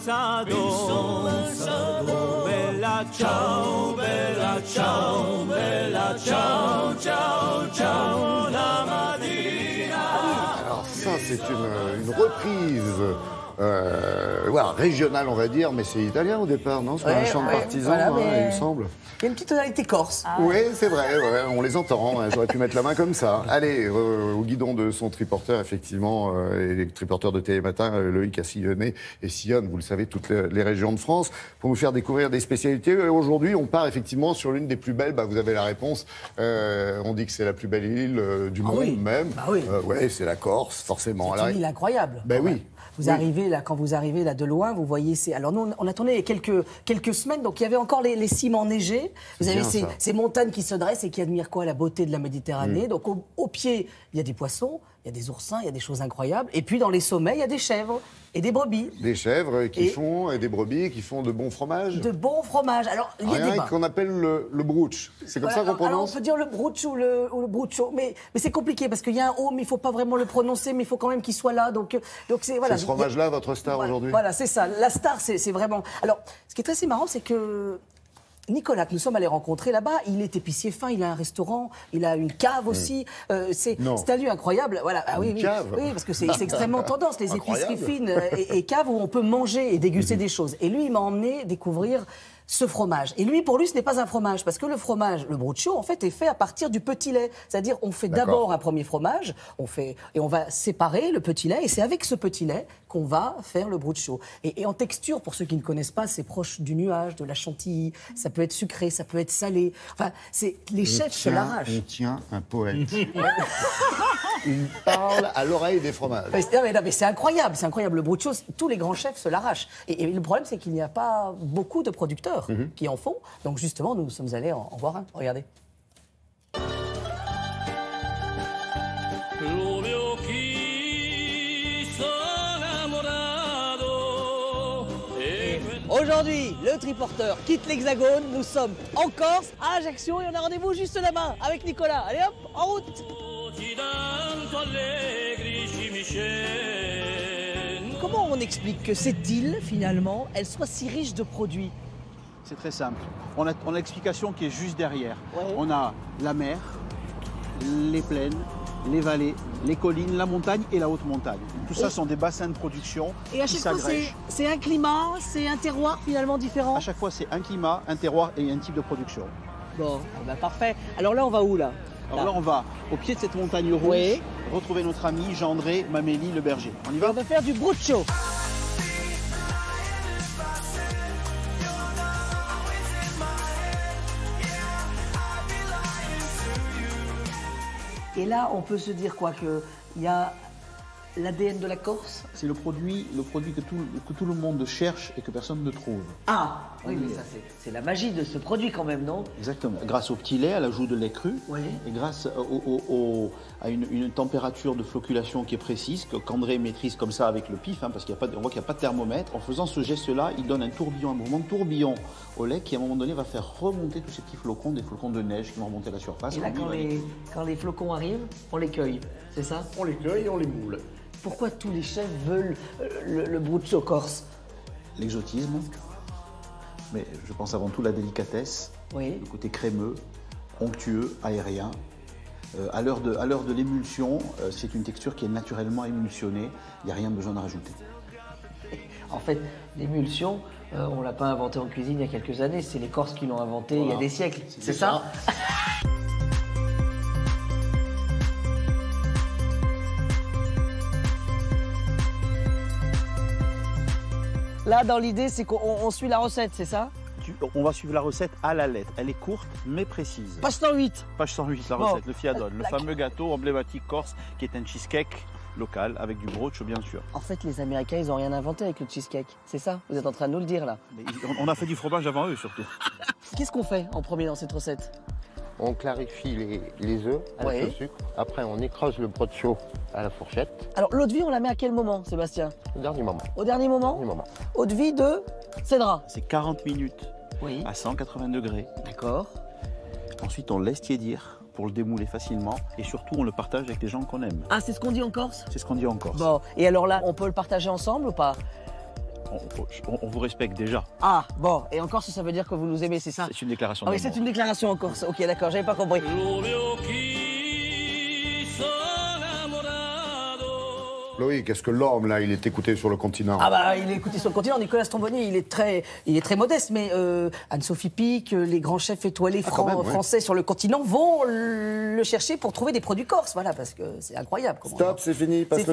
lanzado. Bella ciao, bella ciao, bella ciao, ciao, ciao, la mattina. Alors ça, c'est une reprise voilà, régionale, on va dire, mais c'est italien au départ, non? C'est un chant de partisan, voilà, il me semble. Il y a une petite tonalité corse. Oui, c'est vrai, ouais, on les entend. Hein, j'aurais pu mettre la main comme ça. Allez, au guidon de son triporteur, effectivement, et les triporteurs de Télématin, Loïc a sillonné et sillonne, vous le savez, toutes les régions de France pour nous faire découvrir des spécialités. Aujourd'hui, on part effectivement sur l'une des plus belles. Bah, vous avez la réponse. On dit que c'est la plus belle île du monde, même. Bah oui. Ouais, c'est la Corse, forcément. C'est une île incroyable. Ben oui. Vous arrivez là, quand vous arrivez là de loin, vous voyez. Alors nous, on a tourné il y a quelques semaines, donc il y avait encore les cimes enneigées. Vous avez ces montagnes qui se dressent et qui admirent quoi? La beauté de la Méditerranée. Donc au pied, il y a des poissons, il y a des oursins, il y a des choses incroyables. Et puis dans les sommets, il y a des chèvres et des brebis. Des chèvres qui font et des brebis qui font de bons fromages. De bons fromages. Alors il y a des qu'on appelle le brooch. C'est comme ça qu'on prononce. Alors on peut dire le brooch ou le bruccio, mais c'est compliqué parce qu'il y a un O, mais il faut pas vraiment le prononcer, mais il faut quand même qu'il soit là. Donc c'est voilà. C'est ce fromage-là, votre star aujourd'hui. Voilà, c'est ça. La star, c'est vraiment. Alors, ce qui est assez marrant, c'est que Nicolas, que nous sommes allés rencontrer là-bas, il est épicier fin, il a un restaurant, il a une cave aussi. C'est un lieu incroyable. Voilà. Ah, oui, cave. Oui, parce que c'est extrêmement tendance, les épiceries fines et caves où on peut manger et déguster des choses. Et lui, il m'a emmené découvrir ce fromage. Et lui, pour lui, ce n'est pas un fromage, parce que le fromage, le bruccio, en fait, est fait à partir du petit lait. C'est-à-dire, on fait d'abord un premier fromage, et on va séparer le petit lait, et c'est avec ce petit lait qu'on va faire le bruccio. Et en texture, pour ceux qui ne connaissent pas, c'est proche du nuage, de la chantilly. Ça peut être sucré, ça peut être salé. Enfin, les chefs se l'arrachent. On tient un poète. Il parle à l'oreille des fromages. Mais c'est incroyable, c'est incroyable. Le bruccio, tous les grands chefs se l'arrachent. Et le problème, c'est qu'il n'y a pas beaucoup de producteurs qui en font. Donc justement, nous sommes allés en voir un. Regardez. Aujourd'hui, le triporteur quitte l'Hexagone. Nous sommes en Corse, à Ajaccio, et on a rendez-vous juste là-bas avec Nicolas. Allez hop, en route. Comment on explique que cette île, finalement, elle soit si riche de produits? C'est très simple. On a l'explication qui est juste derrière. Ouais. On a la mer, les plaines, les vallées, les collines, la montagne et la haute montagne. Tout ça sont des bassins de production qui s'agrègent. Et à chaque fois, c'est un climat, c'est un terroir finalement différent? À chaque fois, c'est un climat, un terroir et un type de production. Bon, bah parfait. Alors là, on va où là? Alors là, on va au pied de cette montagne rouge, retrouver notre ami Gendré Mamélie le berger. On y va? On va faire du bruccio. Et là, on peut se dire quoi? Qu'il y a l'ADN de la Corse? C'est le produit que tout le monde cherche et que personne ne trouve. Ah, oui, mais ça, c'est la magie de ce produit quand même, non? Exactement. Grâce au petit lait, à l'ajout de lait cru, et grâce à une température de floculation qui est précise, qu'André maîtrise comme ça avec le pif, parce qu'on voit qu'il n'y a pas de thermomètre. En faisant ce geste-là, il donne un mouvement de tourbillon au lait qui, à un moment donné, va faire remonter tous ces petits flocons, des flocons de neige qui vont remonter à la surface. Et là, quand les flocons arrivent, on les cueille, c'est ça? On les cueille et on les moule. Pourquoi tous les chefs veulent le bruccio corse? L'exotisme, mais je pense avant tout la délicatesse, le côté crémeux, onctueux, aérien. À l'heure de l'émulsion, c'est une texture qui est naturellement émulsionnée, il n'y a rien besoin de rajouter. En fait, l'émulsion, on ne l'a pas inventée en cuisine il y a quelques années, c'est les Corses qui l'ont inventée il y a des siècles, c'est ça? Là, dans l'idée, c'est qu'on suit la recette, c'est ça? On va suivre la recette à la lettre. Elle est courte, mais précise. Page 108. Page 108, la recette, le fiadone, le fameux gâteau emblématique corse, qui est un cheesecake local, avec du broche, bien sûr. En fait, les Américains, ils n'ont rien inventé avec le cheesecake. C'est ça? Vous êtes en train de nous le dire, là? Mais on a fait du fromage avant eux, surtout. Qu'est-ce qu'on fait en premier dans cette recette? On clarifie les œufs avec le sucre. Après, on écrase le bruccio à la fourchette. Alors, l'eau de vie, on la met à quel moment, Sébastien? Au dernier moment. Au dernier moment? Au dernier moment. Eau de vie de cédra. C'est 40 minutes à 180 degrés. D'accord. Ensuite, on laisse tiédir pour le démouler facilement. Et surtout, on le partage avec les gens qu'on aime. Ah, c'est ce qu'on dit en Corse? C'est ce qu'on dit en Corse. Bon, et alors là, on peut le partager ensemble ou pas? on vous respecte déjà. Ah, bon, et en Corse, ça veut dire que vous nous aimez, c'est ça? C'est une déclaration Ah oui, d'amour. c'est une déclaration en Corse. Ok, d'accord, j'avais pas compris. Loïc, est-ce que l'homme, là, il est écouté sur le continent? Ah bah, il est écouté sur le continent. Nicolas Stromboni, il est très modeste, mais Anne-Sophie Pic, les grands chefs étoilés français sur le continent vont le chercher pour trouver des produits corses, voilà, parce que c'est incroyable. Stop, c'est fini, passe le